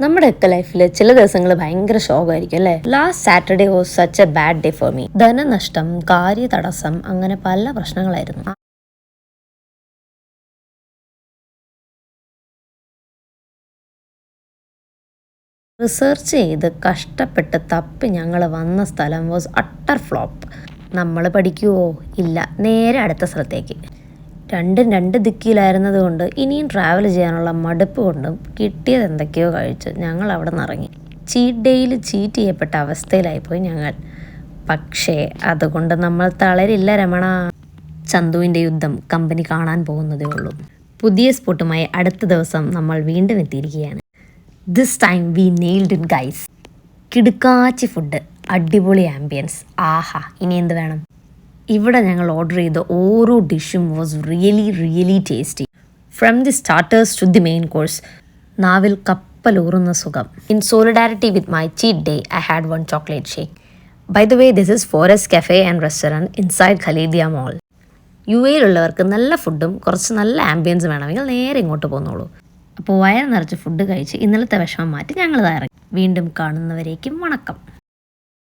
നമ്മുടെയൊക്കെ ലൈഫിൽ ചില ദിവസങ്ങൾ ഭയങ്കര ശോകമായിരിക്കും അല്ലേ. Last Saturday was such a bad day for me. ധനനഷ്ടം, കാര്യതടസ്സം, അങ്ങനെ പല പ്രശ്നങ്ങളായിരുന്നു. റിസർച്ച് ചെയ്ത് കഷ്ടപ്പെട്ട് തപ്പി ഞങ്ങൾ വന്ന സ്ഥലം വാസ് അട്ടർ ഫ്ലോപ്പ്. നമ്മൾ പഠിക്കുവോ? ഇല്ല, നേരെ അടുത്ത സ്ഥലത്തേക്ക്. രണ്ടും രണ്ട് ദിക്കിലായിരുന്നത് കൊണ്ട് ഇനിയും ട്രാവൽ ചെയ്യാനുള്ള മടുപ്പ് കൊണ്ടും കിട്ടിയത് എന്തൊക്കെയോ കഴിച്ച് ഞങ്ങൾ അവിടെ നിന്ന് ഇറങ്ങി. ചീറ്റ് ഡേയിൽ ചീറ്റ് ചെയ്യപ്പെട്ട അവസ്ഥയിലായിപ്പോയി ഞങ്ങൾ. പക്ഷേ അതുകൊണ്ട് നമ്മൾ തളരില്ല രമണ. ചന്തുവിൻ്റെ യുദ്ധം കമ്പനി കാണാൻ പോകുന്നതേ ഉള്ളൂ. പുതിയ സ്പോട്ടുമായി അടുത്ത ദിവസം നമ്മൾ വീണ്ടും എത്തിയിരിക്കുകയാണ്. This time we nailed it guys. കിടുക്കാച്ചി ഫുഡ്, അടിപൊളി ആംബിയൻസ്, ആഹാ ഇനി എന്ത് വേണം. ഇവിടെ ഞങ്ങൾ ഓർഡർ ചെയ്ത ഓരോ ഡിഷും was really tasty. From the starters to the main course, നാവിൽ കപ്പലൂറുന്ന സുഖം. In solidarity with my cheat day I had one chocolate shake. By the way, this is Forest Cafe and Restaurant inside Khalidiya mall. UAയിലുള്ളവർക്ക് നല്ല ഫുഡും കുറച്ച് നല്ല ആംബിയൻസും വേണമെങ്കിൽ നേരെ ഇങ്ങോട്ട് പോന്നോളൂ. അപ്പോൾ വയർ നിറച്ച് ഫുഡ് കഴിച്ച് ഇന്നലത്തെ വിഷമം മാറ്റി ഞങ്ങൾ ഇറങ്ങി. വീണ്ടും കാണുന്നവരേക്കും വണക്കം.